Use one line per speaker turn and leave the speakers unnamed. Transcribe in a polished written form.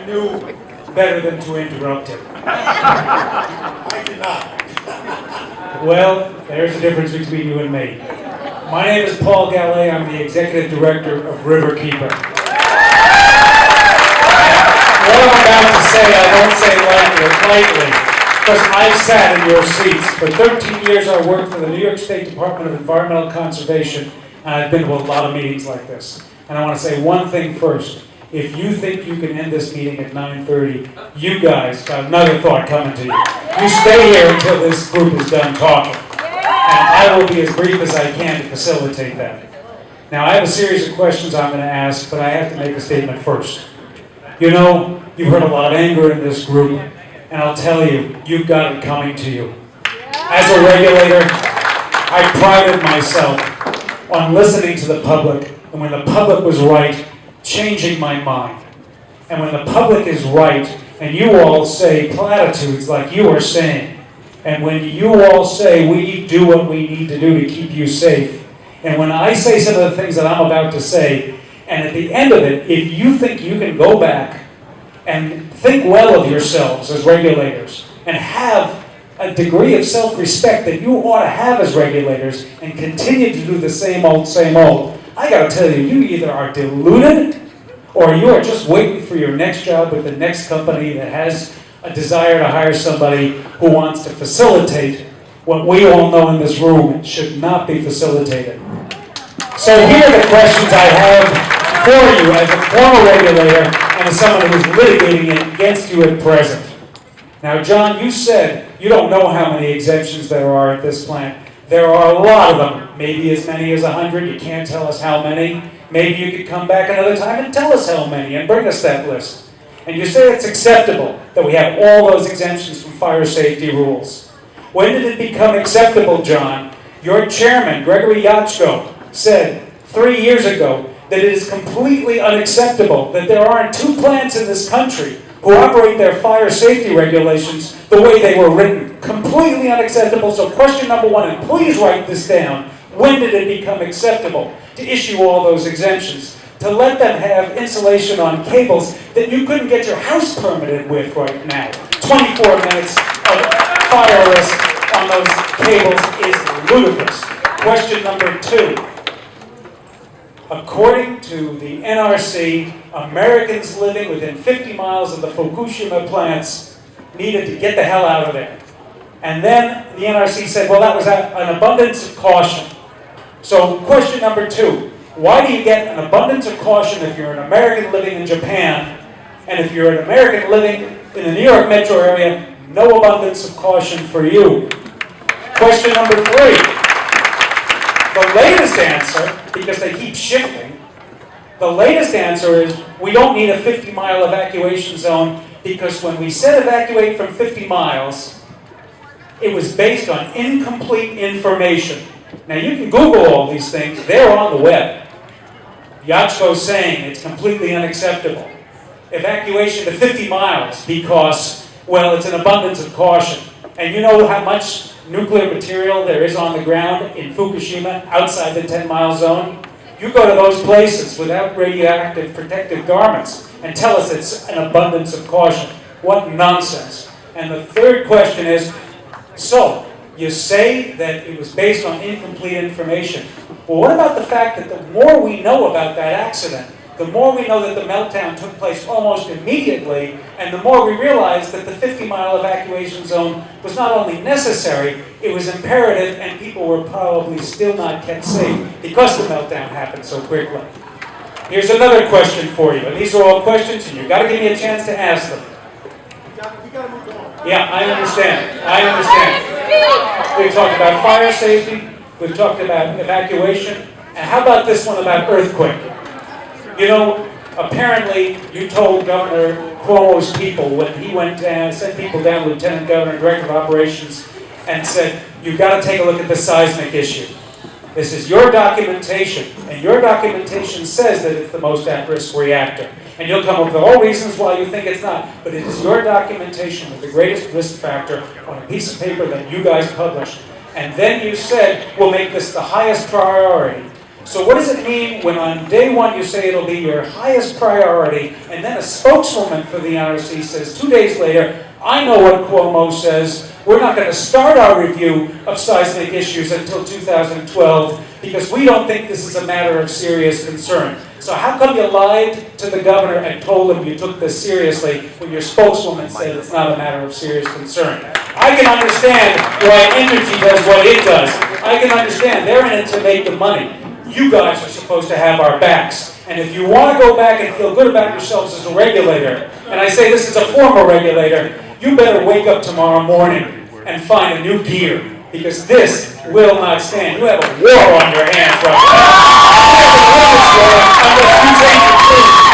knew better than to interrupt him.
I did not.
Well, there's the difference between you and me. My name is Paul Gallay. I'm the Executive Director of Riverkeeper. What I'm about to say, I won't say lightly, because I've sat in your seats. For 13 years, I worked for the New York State Department of Environmental Conservation, and I've been to a lot of meetings like this. And I want to say one thing first. If you think you can end this meeting at 9:30, you guys got another thought coming to you. You stay here until this group is done talking. And I will be as brief as I can to facilitate that. Now, I have a series of questions I'm going to ask, but I have to make a statement first. You know, you've heard a lot of anger in this group, and I'll tell you, you've got it coming to you. As a regulator, I prided myself on listening to the public, and when the public was right, changing my mind. And when the public is right, and you all say platitudes like you are saying, and when you all say we do what we need to do to keep you safe, and when I say some of the things that I'm about to say, and at the end of it, if you think you can go back and think well of yourselves as regulators, and have a degree of self-respect that you ought to have as regulators, and continue to do the same old, I gotta tell you, you either are deluded, or you are just waiting for your next job with the next company that has a desire to hire somebody who wants to facilitate what we all know in this room should not be facilitated. So here are the questions I have for you as a former regulator and as someone who is litigating against you at present. Now, John, you said you don't know how many exemptions there are at this plant. There are a lot of them, maybe as many as 100. You can't tell us how many. Maybe you could come back another time and tell us how many and bring us that list. And you say it's acceptable that we have all those exemptions from fire safety rules. When did it become acceptable, John? Your chairman, Gregory Yachko, said 3 years ago that it is completely unacceptable that there aren't 2 plants in this country who operate their fire safety regulations the way they were written. Completely unacceptable. So question number 1, and please write this down. When did it become acceptable to issue all those exemptions? To let them have insulation on cables that you couldn't get your house permitted with right now. 24 minutes of fire risk on those cables is ludicrous. Question number 2. According to the NRC, Americans living within 50 miles of the Fukushima plants needed to get the hell out of there. And then the NRC said, well, that was an abundance of caution. So question number 2, why do you get an abundance of caution if you're an American living in Japan, and if you're an American living in the New York metro area, no abundance of caution for you? Question number 3, the latest answer, because they keep shifting, the latest answer is we don't need a 50-mile evacuation zone because when we said evacuate from 50 miles, it was based on incomplete information. Now, you can Google all these things. They're on the web. Yachko's saying it's completely unacceptable. Evacuation to 50 miles because, well, it's an abundance of caution. And you know how much nuclear material there is on the ground in Fukushima outside the 10-mile zone? You go to those places without radioactive protective garments and tell us it's an abundance of caution. What nonsense. And the third question is, so, you say that it was based on incomplete information. Well, what about the fact that the more we know about that accident, the more we know that the meltdown took place almost immediately, and the more we realize that the 50-mile evacuation zone was not only necessary, it was imperative, and people were probably still not kept safe because the meltdown happened so quickly. Here's another question for you, and these are all questions, and you've got to give me a chance to ask them. Yeah, I understand. We've talked about fire safety, we've talked about evacuation, and how about this one about earthquake? You know, apparently you told Governor Cuomo's people when he went down, sent people down, Lieutenant Governor, Director of Operations, and said, you've got to take a look at the seismic issue. This is your documentation, and your documentation says that it's the most at-risk reactor. And you'll come up with all reasons why you think it's not, but it is your documentation with the greatest risk factor on a piece of paper that you guys published. And then you said, we'll make this the highest priority. So what does it mean when on day one you say it'll be your highest priority, and then a spokeswoman for the NRC says 2 days later, I know what Cuomo says, we're not going to start our review of seismic issues until 2012 because we don't think this is a matter of serious concern. So how come you lied to the governor and told him you took this seriously when your spokeswoman said it's not a matter of serious concern? I can understand why energy does what it does. I can understand they're in it to make the money. You guys are supposed to have our backs. And if you want to go back and feel good about yourselves as a regulator, and I say this as a former regulator, you better wake up tomorrow morning and find a new gear, because this will not stand. You have a war on your hands right now. You have a war unless you change your tune.